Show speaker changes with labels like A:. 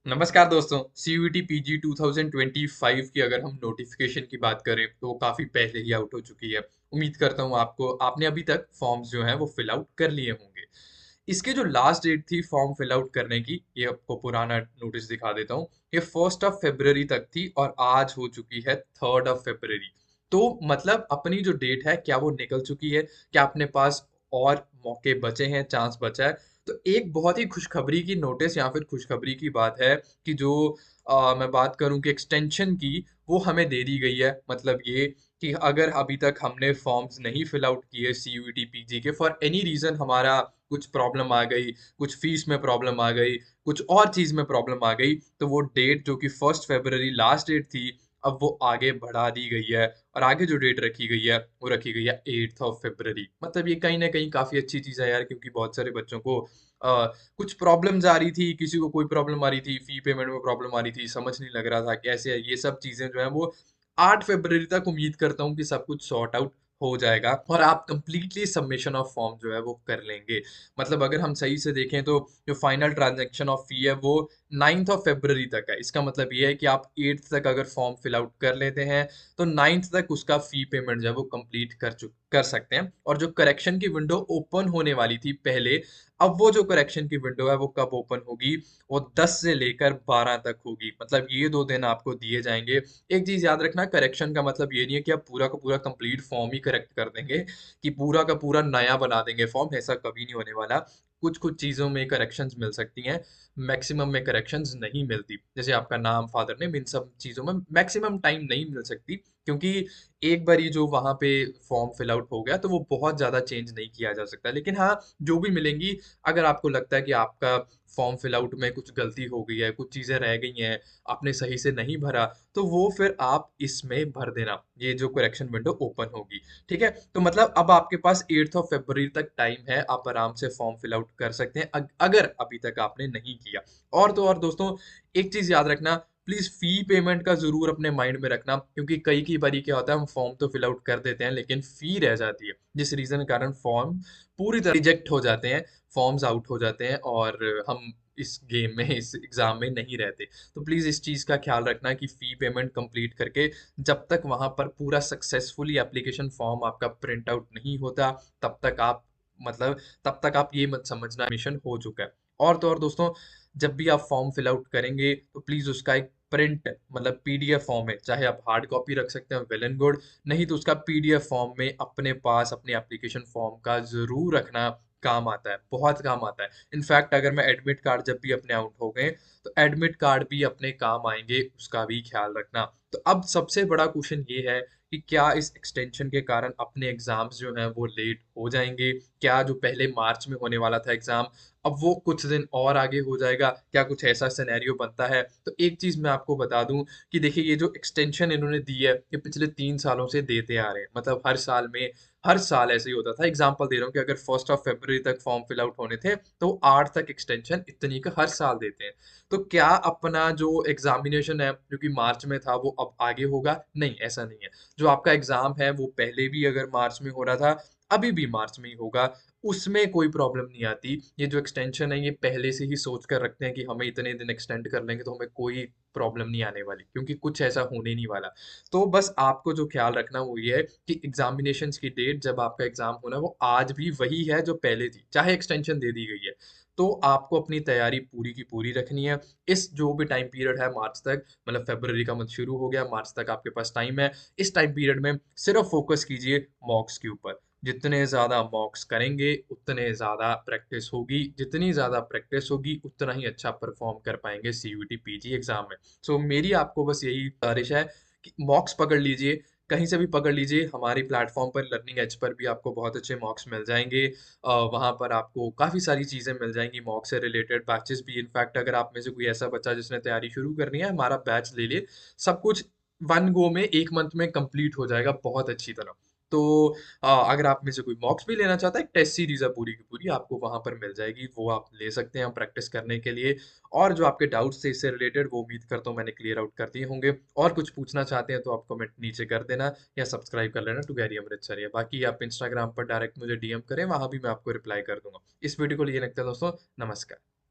A: नमस्कार दोस्तों। CUET PG 2025 की अगर हम नोटिफिकेशन की बात करें तो वो काफ़ी पहले ही आउट हो चुकी है। उम्मीद करता हूँ आपने अभी तक फॉर्म्स जो हैं वो फिल आउट कर लिए होंगे। इसकी जो लास्ट डेट थी फॉर्म फिल आउट करने की, ये आपको पुराना नोटिस दिखा देता हूँ। ये 1 फरवरी तक थी और आज हो चुकी है 3 फरवरी। तो मतलब अपनी जो डेट है क्या वो निकल चुकी है? क्या अपने पास और मौके बचे हैं, चांस बचा है? तो एक बहुत ही खुशखबरी की नोटिस या फिर खुशखबरी की बात है कि जो मैं बात करूं कि एक्सटेंशन की, वो हमें दे दी गई है। मतलब ये कि अगर अभी तक हमने फॉर्म्स नहीं फिल आउट किए CUET PG के, फॉर एनी रीजन हमारा कुछ प्रॉब्लम आ गई, कुछ फीस में प्रॉब्लम आ गई, कुछ और चीज में प्रॉब्लम आ गई, तो वो डेट जो कि 1 फरवरी लास्ट डेट थी, अब वो आगे बढ़ा दी गई है। और आगे जो डेट रखी गई है वो रखी गई है 8 फरवरी। मतलब ये कहीं ना कहीं काफी अच्छी चीज है यार, क्योंकि बहुत सारे बच्चों को कुछ प्रॉब्लम्स आ रही थी, किसी को कोई प्रॉब्लम आ रही थी, फी पेमेंट में प्रॉब्लम आ रही थी, समझ नहीं लग रहा था कैसे है। ये सब चीजें जो है वो 8 फरवरी तक उम्मीद करता हूँ कि सब कुछ सॉर्ट आउट हो जाएगा और आप कंप्लीटली सबमिशन ऑफ फॉर्म जो है वो कर लेंगे। मतलब अगर हम सही से देखें तो जो फाइनल ट्रांजैक्शन ऑफ फी है वो 9 फरवरी तक है। इसका मतलब ये है कि आप 8 तक अगर फॉर्म फिल आउट कर लेते हैं तो 9 तक उसका फी पेमेंट जो है वो कंप्लीट कर सकते हैं। और जो करेक्शन की विंडो ओपन होने वाली थी पहले, अब वो जो करेक्शन की विंडो है वो कब ओपन होगी? वो 10 से लेकर 12 तक होगी। मतलब ये 2 दिन आपको दिए जाएंगे। एक चीज याद रखना, करेक्शन का मतलब ये नहीं है कि आप पूरा का पूरा कंप्लीट फॉर्म ही करेक्ट कर देंगे, कि पूरा का पूरा नया बना देंगे फॉर्म। ऐसा कभी नहीं होने वाला। कुछ कुछ चीजों में करेक्शंस मिल सकती हैं, मैक्सिमम में करेक्शंस नहीं मिलती। जैसे आपका नाम, फादर नेम, इन सब चीजों में मैक्सिमम टाइम नहीं मिल सकती, क्योंकि एक बार ये जो वहां पे फॉर्म फिल आउट हो गया तो वो बहुत ज्यादा चेंज नहीं किया जा सकता। लेकिन हाँ, जो भी मिलेंगी, अगर आपको लगता है कि आपका फॉर्म फिल आउट में कुछ गलती हो गई है, कुछ चीजें रह गई हैं, आपने सही से नहीं भरा, तो वो फिर आप इसमें भर देना, ये जो करेक्शन विंडो ओपन होगी। ठीक है, तो मतलब अब आपके पास 8 फरवरी तक टाइम है, आप आराम से फॉर्म फिल आउट कर सकते हैं अगर अभी तक आपने नहीं किया। और तो और दोस्तों, एक चीज याद रखना, प्लीज फी पेमेंट का जरूर अपने माइंड में रखना, क्योंकि कई की बारी क्या होता है, हम फॉर्म तो फिल आउट कर देते हैं लेकिन फी रह जाती है, जिस रीजन के कारण फॉर्म पूरी तरह रिजेक्ट हो जाते हैं, फॉर्म्स आउट हो जाते हैं और हम इस गेम में, इस एग्जाम में नहीं रहते। तो प्लीज इस चीज का ख्याल रखना कि फी पेमेंट कंप्लीट करके जब तक वहां पर पूरा सक्सेसफुली एप्लीकेशन फॉर्म आपका प्रिंट आउट नहीं होता, तब तक आप मतलब तब तक आप ये मत समझना मिशन हो चुका है। और तो और दोस्तों, जब भी आप फॉर्म फिल आउट करेंगे तो प्लीज उसका एक प्रिंट, मतलब PDF फॉर्म है, चाहे आप हार्ड कॉपी रख सकते हैं, वेल एंड गुड, नहीं तो उसका PDF फॉर्म में अपने पास अपने एप्लीकेशन फॉर्म का जरूर रखना। काम आता है, बहुत काम आता है। इनफैक्ट अगर मैं एडमिट कार्ड जब भी अपने आउट हो गए तो एडमिट कार्ड भी अपने काम आएंगे, उसका भी ख्याल रखना। तो अब सबसे बड़ा क्वेश्चन ये है कि क्या इस एक्सटेंशन के कारण अपने एग्जाम्स जो हैं वो लेट हो जाएंगे? क्या जो पहले मार्च में होने वाला था एग्जाम, अब वो कुछ दिन और आगे हो जाएगा? क्या कुछ ऐसा सिनेरियो बनता है? तो एक चीज मैं आपको बता दूं कि देखिए, ये जो एक्सटेंशन इन्होंने दी है ये पिछले 3 सालों से देते आ रहे हैं। मतलब हर साल में, हर साल ऐसे ही होता था। एग्जाम्पल दे रहा हूँ कि अगर 1 फरवरी तक फॉर्म फिल आउट होने थे तो 8 तक एक्सटेंशन इतनी का हर साल देते हैं। तो क्या अपना जो एग्जामिनेशन है जो कि मार्च में था वो अब आगे होगा? नहीं, ऐसा नहीं है। जो आपका एग्जाम है वो पहले भी अगर मार्च में हो रहा था, अभी भी मार्च में ही होगा, उसमें कोई प्रॉब्लम नहीं आती। ये जो एक्सटेंशन है ये पहले से ही सोच कर रखते हैं कि हमें इतने दिन एक्सटेंड कर लेंगे तो हमें कोई प्रॉब्लम नहीं आने वाली, क्योंकि कुछ ऐसा होने नहीं वाला। तो बस आपको जो ख्याल रखना वो ये है कि एग्जामिनेशन की डेट जब आपका एग्जाम होना वो आज भी वही है जो पहले थी, चाहे एक्सटेंशन दे दी गई है। तो आपको अपनी तैयारी पूरी की पूरी रखनी है। इस जो भी टाइम पीरियड है मार्च तक, मतलब फरवरी का मंथ शुरू हो गया, मार्च तक आपके पास टाइम है। इस टाइम पीरियड में सिर्फ फोकस कीजिए मॉक्स के ऊपर। जितने ज्यादा मॉक्स करेंगे उतने ज्यादा प्रैक्टिस होगी, जितनी ज्यादा प्रैक्टिस होगी उतना ही अच्छा परफॉर्म कर पाएंगे CUET PG एग्जाम में। सो मेरी आपको बस यही गुजारिश है कि मॉक्स पकड़ लीजिए, कहीं से भी पकड़ लीजिए। हमारी प्लेटफॉर्म पर, लर्निंग एज पर भी आपको बहुत अच्छे मॉक्स मिल जाएंगे। वहाँ पर आपको काफ़ी सारी चीज़ें मिल जाएंगी मॉक से रिलेटेड, बैचेस भी। इनफैक्ट अगर आप में से कोई ऐसा बच्चा जिसने तैयारी शुरू करनी है, हमारा बैच ले लिए, सब कुछ वन गो में, एक मंथ में कंप्लीट हो जाएगा बहुत अच्छी तरह। तो अगर आप में से कोई मॉक्स भी लेना चाहता है, एक टेस्ट सीरीज है पूरी की पूरी, आपको वहां पर मिल जाएगी, वो आप ले सकते हैं प्रैक्टिस करने के लिए। और जो आपके डाउट्स थे इससे रिलेटेड, वो उम्मीद करता हूँ मैंने क्लियर आउट कर दिए होंगे। और कुछ पूछना चाहते हैं तो आप कमेंट नीचे कर देना, या सब्सक्राइब कर लेना टू गैरी अमृतसर। या बाकी आप इंस्टाग्राम पर डायरेक्ट मुझे DM करें, वहां भी मैं आपको रिप्लाई कर दूंगा। इस वीडियो को लिए लगता है दोस्तों। नमस्कार।